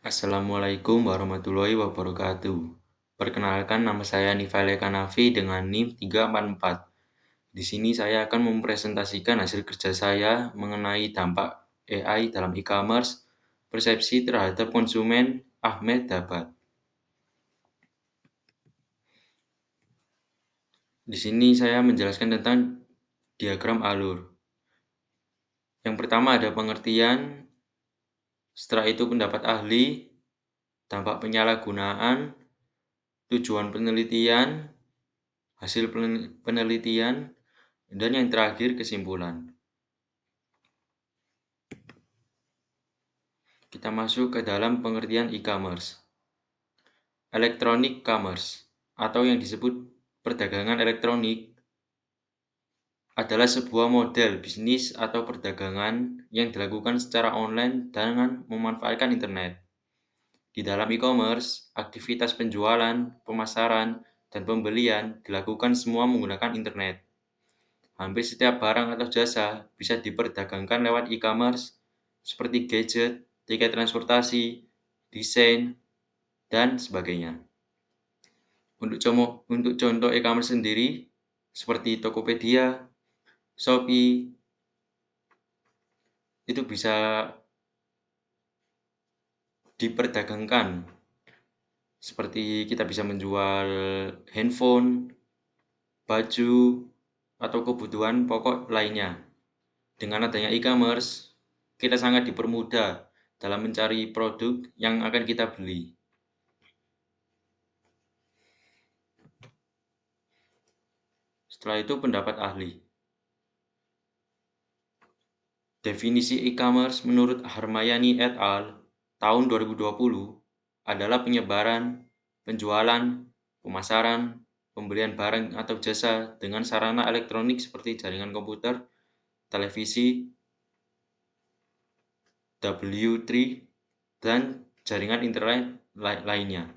Assalamualaikum warahmatullahi wabarakatuh. Perkenalkan nama saya Nifale Kanafi dengan NIM 344. Di sini saya akan mempresentasikan hasil kerja saya mengenai dampak AI dalam e-commerce, persepsi terhadap konsumen Ahmed Dabat. Di sini saya menjelaskan tentang diagram alur. Yang pertama ada pengertian, setelah itu pendapat ahli, dampak penyalahgunaan, tujuan penelitian, hasil penelitian, dan yang terakhir kesimpulan. Kita masuk ke dalam pengertian e-commerce. Electronic commerce atau yang disebut perdagangan elektronik adalah sebuah model bisnis atau perdagangan yang dilakukan secara online dengan memanfaatkan internet. Di dalam e-commerce, aktivitas penjualan, pemasaran, dan pembelian dilakukan semua menggunakan internet. Hampir setiap barang atau jasa bisa diperdagangkan lewat e-commerce, seperti gadget, tiket transportasi, desain, dan sebagainya. Untuk contoh e-commerce sendiri, seperti Tokopedia, Shopee, itu bisa diperdagangkan. Seperti kita bisa menjual handphone, baju, atau kebutuhan pokok lainnya. Dengan adanya e-commerce, kita sangat dipermudah dalam mencari produk yang akan kita beli. Setelah itu pendapat ahli. Definisi e-commerce menurut Harmayani et al. Tahun 2020 adalah penyebaran, penjualan, pemasaran, pembelian barang atau jasa dengan sarana elektronik seperti jaringan komputer, televisi, W3, dan jaringan internet lainnya.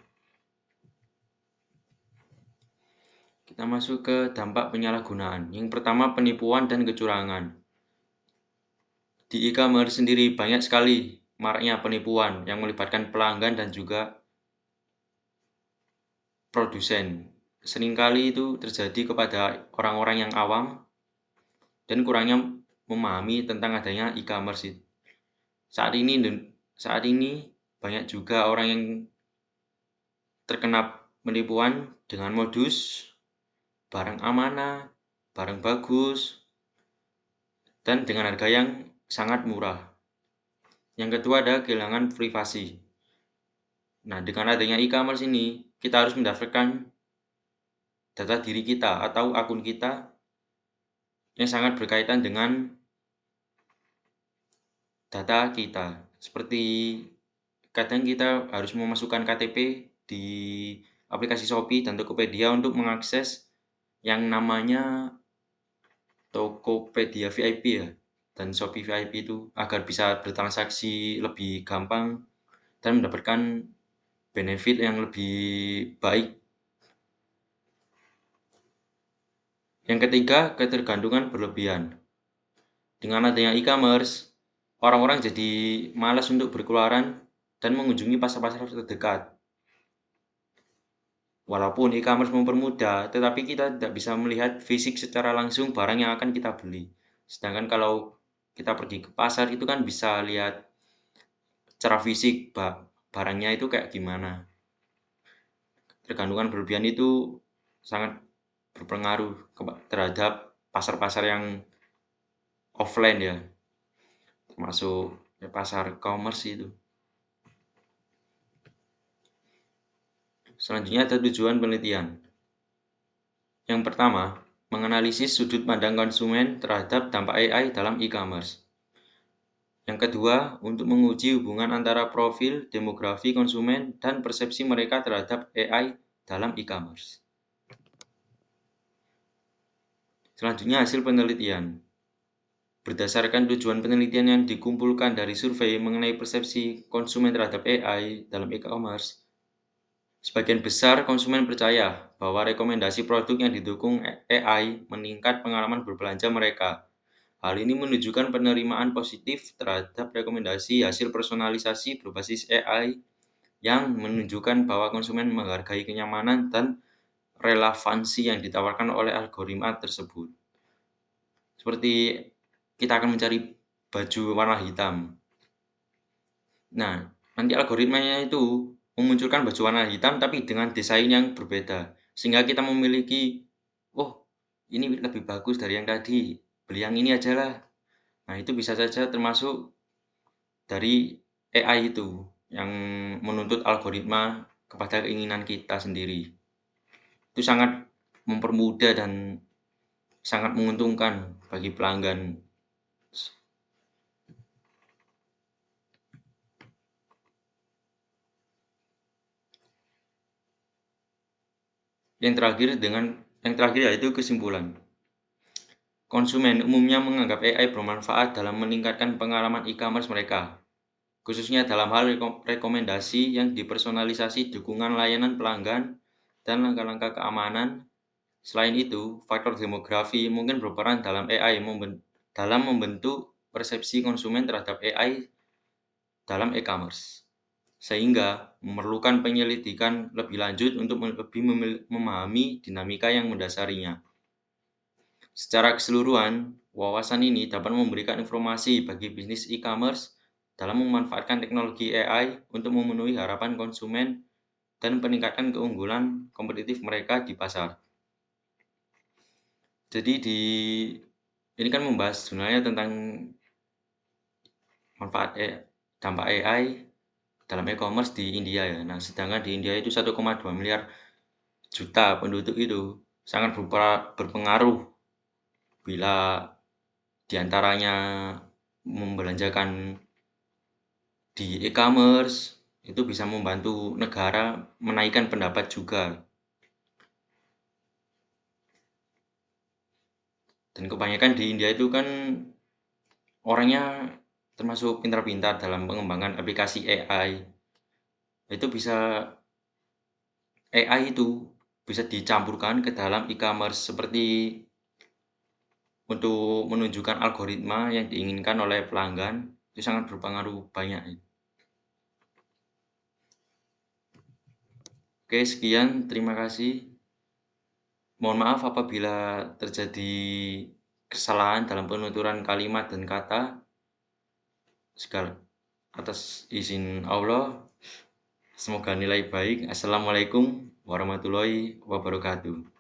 Kita masuk ke dampak penyalahgunaan. Yang pertama, penipuan dan kecurangan. Di e-commerce sendiri banyak sekali maraknya penipuan yang melibatkan pelanggan dan juga produsen. Seringkali itu terjadi kepada orang-orang yang awam dan kurangnya memahami tentang adanya e-commerce. Saat ini banyak juga orang yang terkena penipuan dengan modus barang amanah, barang bagus, dan dengan harga yang sangat murah. Yang kedua ada kehilangan privasi. Nah, dengan adanya e-commerce ini, kita harus mendaftarkan data diri kita atau akun kita yang sangat berkaitan dengan data kita. Seperti kadang kita harus memasukkan KTP di aplikasi Shopee dan Tokopedia untuk mengakses yang namanya Tokopedia VIP ya, dan Shopee VIP itu agar bisa bertransaksi lebih gampang dan mendapatkan benefit yang lebih baik. Yang ketiga, ketergantungan berlebihan. Dengan adanya e-commerce, orang-orang jadi malas untuk berkeluaran dan mengunjungi pasar-pasar terdekat. Walaupun e-commerce mempermudah, tetapi kita tidak bisa melihat fisik secara langsung barang yang akan kita beli. Sedangkan kalau kita pergi ke pasar itu kan bisa lihat secara fisik barangnya itu kayak gimana. Tergantungan berlebihan itu sangat berpengaruh terhadap pasar-pasar yang offline ya, termasuk pasar e-commerce itu. Selanjutnya ada tujuan penelitian. Yang pertama, menganalisis sudut pandang konsumen terhadap dampak AI dalam e-commerce. Yang kedua, untuk menguji hubungan antara profil, demografi konsumen, dan persepsi mereka terhadap AI dalam e-commerce. Selanjutnya hasil penelitian. Berdasarkan tujuan penelitian yang dikumpulkan dari survei mengenai persepsi konsumen terhadap AI dalam e-commerce, sebagian besar konsumen percaya bahwa rekomendasi produk yang didukung AI meningkat pengalaman berbelanja mereka. Hal ini menunjukkan penerimaan positif terhadap rekomendasi hasil personalisasi berbasis AI yang menunjukkan bahwa konsumen menghargai kenyamanan dan relevansi yang ditawarkan oleh algoritma tersebut. Seperti kita akan mencari baju warna hitam. Nah, nanti algoritmanya itu memunculkan baju warna hitam tapi dengan desain yang berbeda. Sehingga kita memiliki, oh ini lebih bagus dari yang tadi, beli yang ini aja lah. Nah, itu bisa saja termasuk dari AI itu yang menuntut algoritma kepada keinginan kita sendiri. Itu sangat mempermudah dan sangat menguntungkan bagi pelanggan. Yang terakhir yaitu kesimpulan. Konsumen umumnya menganggap AI bermanfaat dalam meningkatkan pengalaman e-commerce mereka, khususnya dalam hal rekomendasi yang dipersonalisasi, dukungan layanan pelanggan, dan langkah-langkah keamanan. Selain itu, faktor demografi mungkin berperan dalam dalam membentuk persepsi konsumen terhadap AI dalam e-commerce, sehingga memerlukan penyelidikan lebih lanjut untuk lebih memahami dinamika yang mendasarinya. Secara keseluruhan, wawasan ini dapat memberikan informasi bagi bisnis e-commerce dalam memanfaatkan teknologi AI untuk memenuhi harapan konsumen dan meningkatkan keunggulan kompetitif mereka di pasar. Jadi ini kan membahas sebenarnya tentang dampak AI dalam e-commerce di India ya. Nah, sedangkan di India itu 1,2 miliar juta penduduk itu sangat berpengaruh bila diantaranya membelanjakan di e-commerce itu bisa membantu negara menaikkan pendapat juga. Dan kebanyakan di India itu kan orangnya termasuk pintar-pintar dalam pengembangan aplikasi AI. Itu AI itu bisa dicampurkan ke dalam e-commerce seperti untuk menunjukkan algoritma yang diinginkan oleh pelanggan. Itu sangat berpengaruh banyak. Oke, sekian, terima kasih. Mohon maaf apabila terjadi kesalahan dalam penuturan kalimat dan kata. Segala atas izin Allah, semoga nilai baik. Assalamualaikum warahmatullahi wabarakatuh.